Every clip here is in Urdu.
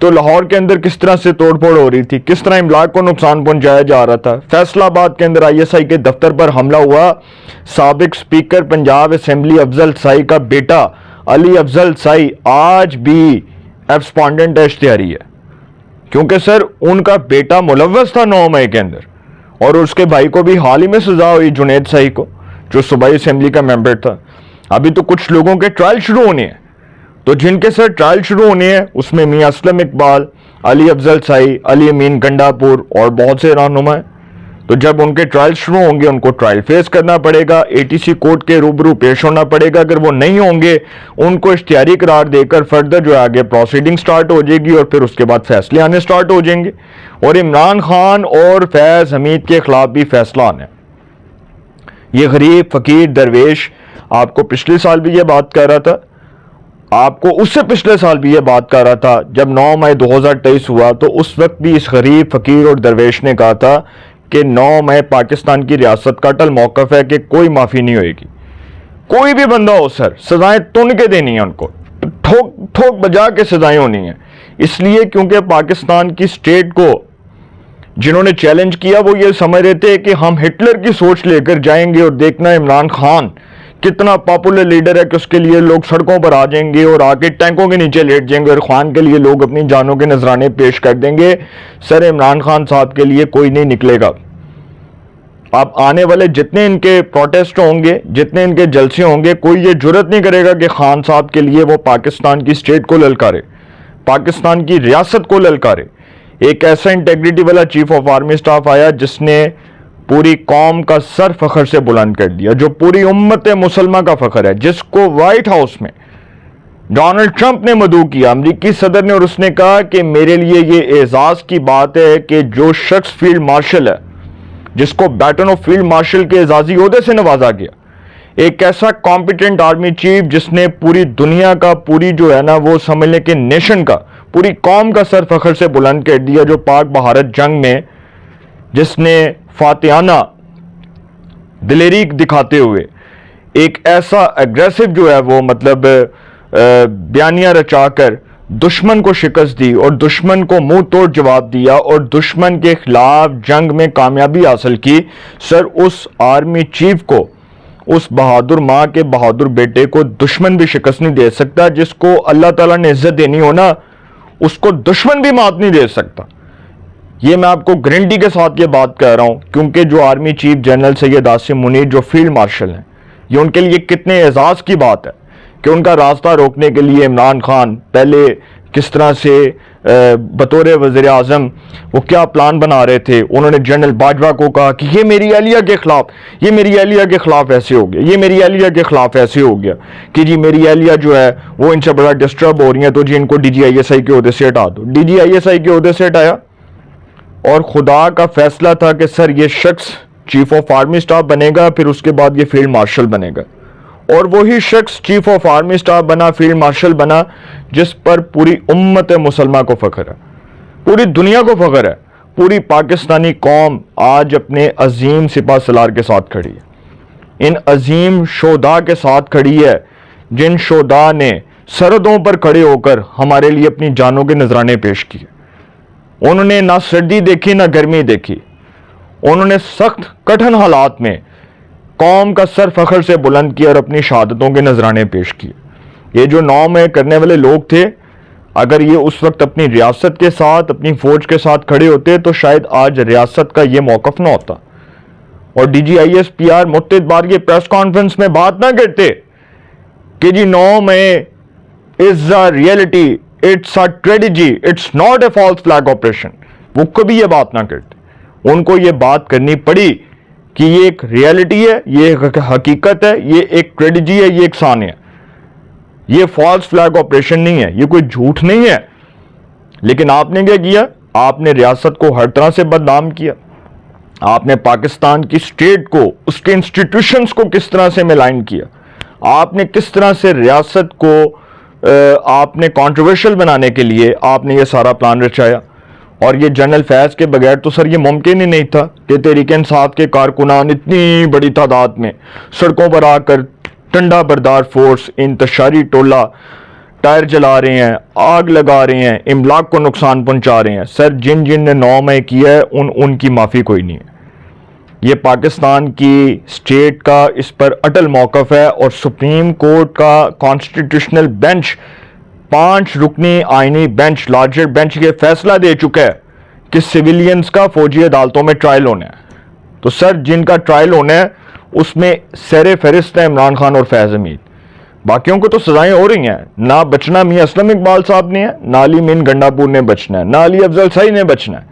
تو لاہور کے اندر کس طرح سے توڑ پھوڑ ہو رہی تھی, کس طرح املاک کو نقصان پہنچایا جا رہا تھا. فیصل آباد کے اندر آئی ایس آئی کے دفتر پر حملہ ہوا. سابق سپیکر پنجاب اسمبلی افضل سائی کا بیٹا علی افضل سائی آج بھی ایبسپونڈنٹ اشتہاری ہے, کیونکہ سر ان کا بیٹا ملوث تھا 9 مئی کے اندر, اور اس کے بھائی کو بھی حال ہی میں سزا ہوئی, جنید سائی کو, جو صوبائی اسمبلی کا ممبر تھا. ابھی تو کچھ لوگوں کے ٹرائل شروع ہونے ہیں, تو جن کے سر ٹرائل شروع ہونے ہیں اس میں میاں اسلم اقبال, علی افضل سائی, علی امین گنڈا پور اور بہت سے رہنما ہیں. تو جب ان کے ٹرائل شروع ہوں گے ان کو ٹرائل فیس کرنا پڑے گا, اے ٹی سی کورٹ کے روبرو پیش ہونا پڑے گا. اگر وہ نہیں ہوں گے ان کو اشتہاری قرار دے کر فردر جو ہے آگے پروسیڈنگ سٹارٹ ہو جائے گی, اور پھر اس کے بعد فیصلے آنے سٹارٹ ہو جائیں گے. اور عمران خان اور فیض حمید کے خلاف بھی فیصلہ آنا ہے. یہ غریب فقیر درویش آپ کو پچھلے سال بھی یہ بات کر رہا تھا, آپ کو اس سے پچھلے سال بھی یہ بات کر رہا تھا. جب 9 مئی 2023 ہوا تو اس وقت بھی اس غریب فقیر اور درویش نے کہا تھا کہ 9 مئی پاکستان کی ریاست کا اٹل موقف ہے کہ کوئی معافی نہیں ہوئے گی. کوئی بھی بندہ ہو سر, سزائیں تن کے دینی ہیں ان کو, ٹھوک بجا کے سزائیں ہونی ہیں. اس لیے کیونکہ پاکستان کی سٹیٹ کو جنہوں نے چیلنج کیا وہ یہ سمجھ رہے تھے کہ ہم ہٹلر کی سوچ لے کر جائیں گے, اور دیکھنا عمران خان کتنا پاپولر لیڈر ہے کہ اس کے لیے لوگ سڑکوں پر آ جائیں گے اور آ کے ٹینکوں کے نیچے لیٹ جائیں گے, اور خان کے لیے لوگ اپنی جانوں کے نذرانے پیش کر دیں گے. سر عمران خان صاحب کے لیے کوئی نہیں نکلے گا. آپ آنے والے جتنے ان کے پروٹیسٹ ہوں گے, جتنے ان کے جلسے ہوں گے, کوئی یہ جرت نہیں کرے گا کہ خان صاحب کے لیے وہ پاکستان کی سٹیٹ کو للکارے, پاکستان کی ریاست کو للکارے. ایک ایسا انٹیگریٹی والا چیف آف آرمی سٹاف آیا جس نے پوری قوم کا سر فخر سے بلند کر دیا, جو پوری امت مسلمہ کا فخر ہے, جس کو وائٹ ہاؤس میں ڈونلڈ ٹرمپ نے مدعو کیا, امریکی صدر نے, اور اس نے کہا کہ میرے لیے یہ اعزاز کی بات ہے کہ جو شخص فیلڈ مارشل ہے, جس کو beaten of field marshal K اعزازی عہدے سے نوازا گیا, ایک ایسا کمپیٹنٹ آرمی چیف جس نے پوری دنیا کا, پوری جو ہے نا وہ سمجھ لیں کہ نیشن کا, پوری قوم کا سر فخر سے بلند کر دیا, جو پاک بھارت جنگ میں جس نے فاتحانہ دلیری دکھاتے ہوئے ایک ایسا اگریسو جو ہے وہ مطلب بیانیہ رچا کر دشمن کو شکست دی, اور دشمن کو منہ توڑ جواب دیا, اور دشمن کے خلاف جنگ میں کامیابی حاصل کی. سر اس آرمی چیف کو, اس بہادر ماں کے بہادر بیٹے کو دشمن بھی شکست نہیں دے سکتا. جس کو اللہ تعالیٰ نے عزت دینی ہو نا, اس کو دشمن بھی مات نہیں دے سکتا. یہ میں آپ کو گارنٹی کے ساتھ یہ بات کہہ رہا ہوں, کیونکہ جو army chief general Syed Asim Munir جو فیلڈ مارشل ہیں, یہ ان کے لیے کتنے اعزاز کی بات ہے کہ ان کا راستہ روکنے کے لیے عمران خان پہلے کس طرح سے بطور وزیر اعظم وہ کیا پلان بنا رہے تھے. انہوں نے جنرل باجوہ کو کہا کہ یہ میری اہلیہ کے خلاف, یہ میری اہلیہ کے خلاف ایسے ہو گیا, یہ میری اہلیہ کے خلاف ایسے ہو گیا کہ جی میری اہلیہ جو ہے وہ ان سے بڑا ڈسٹرب ہو رہی ہیں, تو جی ان کو D G I S I کے عہدے سے ہٹا دو. D G I S I کے عہدے سے ہٹایا, اور خدا کا فیصلہ تھا کہ سر یہ شخص چیف آف آرمی سٹاف بنے گا, پھر اس کے بعد یہ فیلڈ مارشل بنے گا. اور وہی شخص چیف آف آرمی سٹاف بنا, فیلڈ مارشل بنا, جس پر پوری امت مسلمہ کو فخر ہے, پوری دنیا کو فخر ہے. پوری پاکستانی قوم آج اپنے عظیم سپاہ سالار کے ساتھ کھڑی ہے, ان عظیم شہداء کے ساتھ کھڑی ہے, جن شہداء نے سرحدوں پر کھڑے ہو کر ہمارے لیے اپنی جانوں کے نذرانے پیش کیے. انہوں نے نہ سردی دیکھی نہ گرمی دیکھی, انہوں نے سخت کٹھن حالات میں قوم کا سر فخر سے بلند کیا اور اپنی شہادتوں کے نذرانے پیش کیے. یہ جو 9 مئی کرنے والے لوگ تھے, اگر یہ اس وقت اپنی ریاست کے ساتھ, اپنی فوج کے ساتھ کھڑے ہوتے تو شاید آج ریاست کا یہ موقف نہ ہوتا, اور D G I S P R متعدد بار یہ پریس کانفرنس میں بات نہ کرتے کہ جی 9 May is a reality, it's a tragedy, it's not a false flag operation. وہ کبھی یہ بات نہ کرتے. ان کو یہ بات کرنی پڑی کہ یہ ایک ریئلٹی ہے, یہ ایک حقیقت ہے, یہ ایک ٹریجڈی ہے, یہ ایک سان ہے, یہ فالس فلیگ آپریشن نہیں ہے, یہ کوئی جھوٹ نہیں ہے. لیکن آپ نے کیا کیا؟ آپ نے ریاست کو ہر طرح سے بدنام کیا. آپ نے پاکستان کی سٹیٹ کو, اس کے انسٹیٹیوشنز کو کس طرح سے ملائن کیا. آپ نے کس طرح سے ریاست کو آپ نے کنٹروورشل بنانے کے لیے آپ نے یہ سارا پلان رچایا. اور یہ جنرل فیض کے بغیر تو سر یہ ممکن ہی نہیں تھا کہ تحریک انصاف کے کارکنان اتنی بڑی تعداد میں سڑکوں پر آ کر ٹنڈا بردار فورس, انتشاری ٹولہ, ٹائر جلا رہے ہیں, آگ لگا رہے ہیں, املاک کو نقصان پہنچا رہے ہیں. سر جن نے 9 مئی کیا ہے ان کی معافی کوئی نہیں ہے. یہ پاکستان کی اسٹیٹ کا اس پر اٹل موقف ہے, اور سپریم کورٹ کا کانسٹیٹیوشنل بینچ 5 رکنی آئینی بینچ, لارجر بینچ, یہ فیصلہ دے چکا ہے کہ سویلینز کا فوجی عدالتوں میں ٹرائل ہونا ہے. تو سر جن کا ٹرائل ہونا ہے اس میں سر فہرست ہے عمران خان اور فیض حمید. باقیوں کو تو سزائیں ہو رہی ہیں. نہ بچنا میاں اسلم اقبال صاحب نے ہے, نہ علی مین گنڈاپور نے بچنا ہے, نہ علی افضل سعی نے بچنا ہے.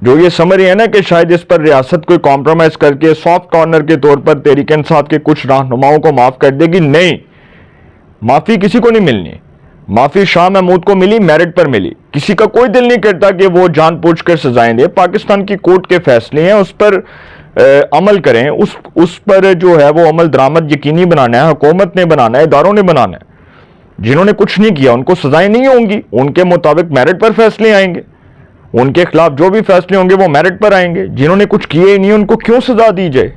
جو یہ سمجھ رہے ہیں نا کہ شاید اس پر ریاست کوئی کمپرومائز کر کے سافٹ کارنر کے طور پر تحریک انصاف کے کچھ رہنماؤں کو معاف کر دے گی, نہیں, معافی کسی کو نہیں ملنی. معافی شاہ محمود کو ملی, میرٹ پر ملی. کسی کا کوئی دل نہیں کرتا کہ وہ جان بوجھ کر سزائیں دے. پاکستان کی کورٹ کے فیصلے ہیں, اس پر عمل کریں. اس پر جو ہے وہ عمل درآمد یقینی بنانا ہے, حکومت نے بنانا ہے, اداروں نے بنانا ہے. جنہوں نے کچھ نہیں کیا ان کو سزائیں نہیں ہوں گی, ان کے مطابق میرٹ پر فیصلے آئیں گے. ان کے خلاف جو بھی فیصلے ہوں گے وہ میرٹ پر آئیں گے. جنہوں نے کچھ کیے ہی نہیں ان کو کیوں سزا دی جائے؟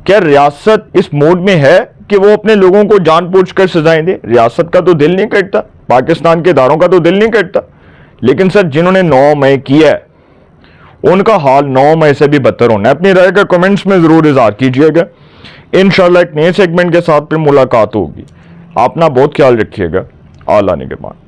کیا ریاست اس موڈ میں ہے کہ وہ اپنے لوگوں کو جان بوجھ کر سزائیں دے؟ ریاست کا تو دل نہیں کرتا, پاکستان کے اداروں کا تو دل نہیں کرتا. لیکن سر جنہوں نے 9 مئی کیا ہے ان کا حال 9 مئی سے بھی بدتر ہونا ہے. اپنی رائے کا کمنٹس میں ضرور اظہار کیجئے گا. انشاءاللہ ایک نئے سیگمنٹ کے ساتھ پھر ملاقات ہوگی. اپنا بہت خیال رکھیے گا. اعلیٰ نگہبان.